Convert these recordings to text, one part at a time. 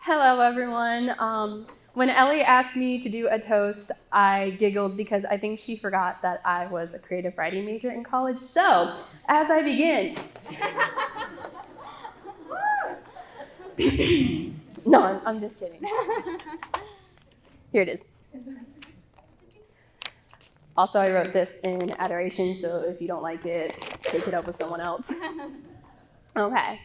Hello, everyone. When Ellie asked me to do a toast, I giggled because I think she forgot that I was a creative writing major in college. So, as I begin, no, I'm just kidding. Here it is. Also, I wrote this in adoration, so if you don't like it, take it up with someone else. Okay.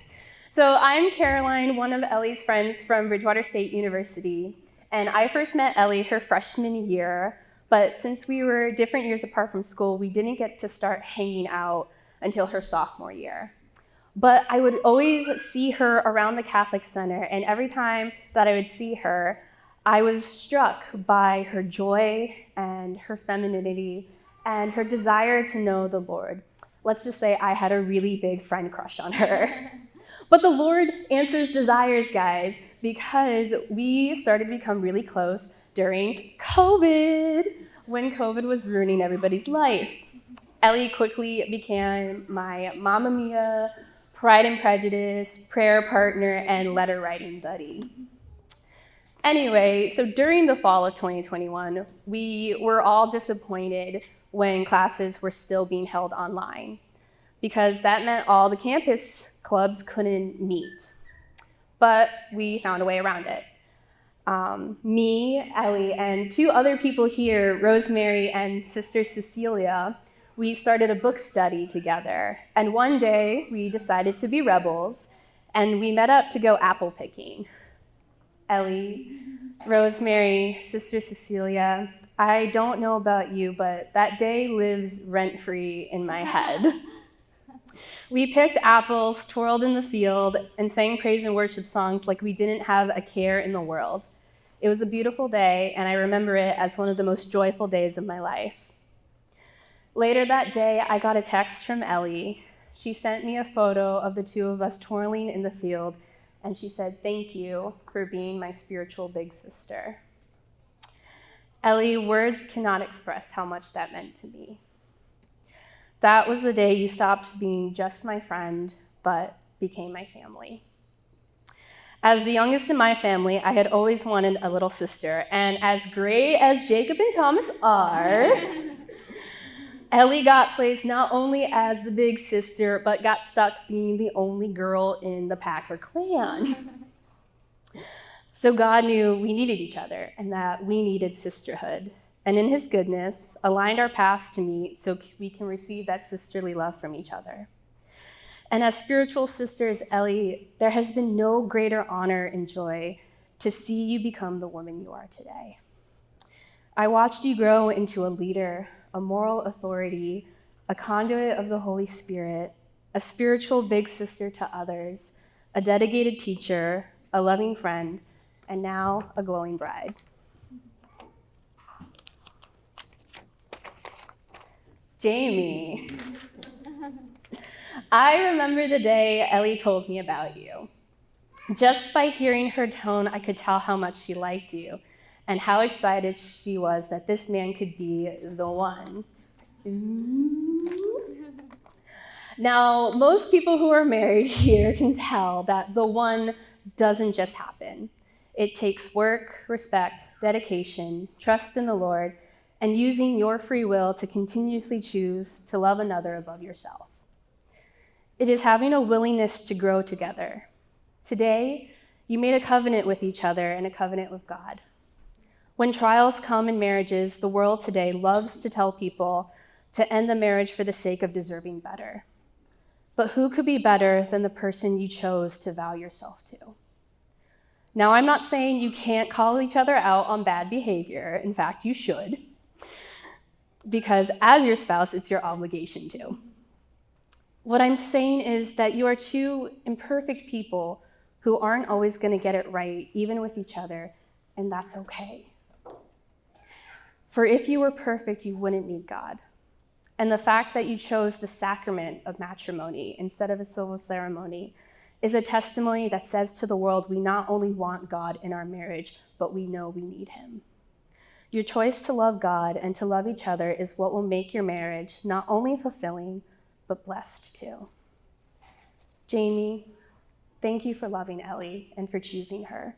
So I'm Caroline, one of Ellie's friends from Bridgewater State University, and I first met Ellie her freshman year, but since we were different years apart from school, we didn't get to start hanging out until her sophomore year. But I would always see her around the Catholic Center, and every time that I would see her, I was struck by her joy and her femininity and her desire to know the Lord. Let's just say I had a really big friend crush on her. But the Lord answers desires, guys, because we started to become really close during COVID, when COVID was ruining everybody's life. Ellie quickly became my Mamma Mia, Pride and Prejudice, prayer partner, and letter writing buddy. Anyway, so during the fall of 2021, we were all disappointed when classes were still being held online, because that meant all the campus clubs couldn't meet. But we found a way around it. Me, Ellie, and two other people here, Rosemary and Sister Cecilia, we started a book study together. And one day, we decided to be rebels, and we met up to go apple picking. Ellie, Rosemary, Sister Cecilia, I don't know about you, but that day lives rent-free in my head. We picked apples, twirled in the field, and sang praise and worship songs like we didn't have a care in the world. It was a beautiful day, and I remember it as one of the most joyful days of my life. Later that day, I got a text from Ellie. She sent me a photo of the two of us twirling in the field, and she said, "Thank you for being my spiritual big sister." Ellie, words cannot express how much that meant to me. That was the day you stopped being just my friend, but became my family. As the youngest in my family, I had always wanted a little sister, and as great as Jacob and Thomas are, Ellie got placed not only as the big sister, but got stuck being the only girl in the Packer clan. So God knew we needed each other and that we needed sisterhood. And in his goodness, aligned our paths to meet so we can receive that sisterly love from each other. And as spiritual sisters, Ellie, there has been no greater honor and joy to see you become the woman you are today. I watched you grow into a leader, a moral authority, a conduit of the Holy Spirit, a spiritual big sister to others, a dedicated teacher, a loving friend, and now a glowing bride. Jamie. I remember the day Ellie told me about you. Just by hearing her tone, I could tell how much she liked you and how excited she was that this man could be the one. Now, most people who are married here can tell that the one doesn't just happen. It takes work, respect, dedication, trust in the Lord, and using your free will to continuously choose to love another above yourself. It is having a willingness to grow together. Today, you made a covenant with each other and a covenant with God. When trials come in marriages, the world today loves to tell people to end the marriage for the sake of deserving better. But who could be better than the person you chose to vow yourself to? Now, I'm not saying you can't call each other out on bad behavior. In fact, you should. Because as your spouse, it's your obligation to. What I'm saying is that you are two imperfect people who aren't always going to get it right, even with each other, and that's okay. For if you were perfect, you wouldn't need God. And the fact that you chose the sacrament of matrimony instead of a civil ceremony is a testimony that says to the world, we not only want God in our marriage, but we know we need him. Your choice to love God and to love each other is what will make your marriage not only fulfilling, but blessed too. Jamie, thank you for loving Ellie and for choosing her.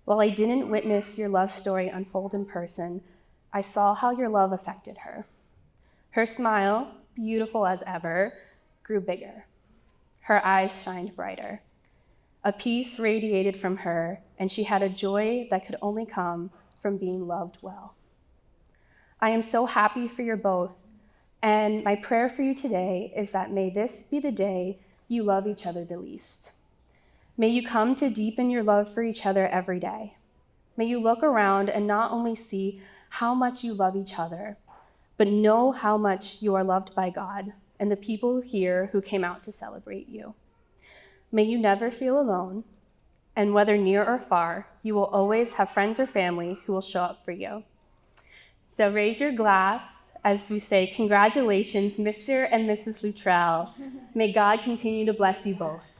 While I didn't witness your love story unfold in person, I saw how your love affected her. Her smile, beautiful as ever, grew bigger. Her eyes shined brighter. A peace radiated from her, and she had a joy that could only come from being loved well. I am so happy for you both, and my prayer for you today is that may this be the day you love each other the least. May you come to deepen your love for each other every day. May you look around and not only see how much you love each other, but know how much you are loved by God and the people here who came out to celebrate you. May you never feel alone, and whether near or far, you will always have friends or family who will show up for you. So raise your glass as we say, congratulations, Mr. and Mrs. Luttrell. May God continue to bless you both.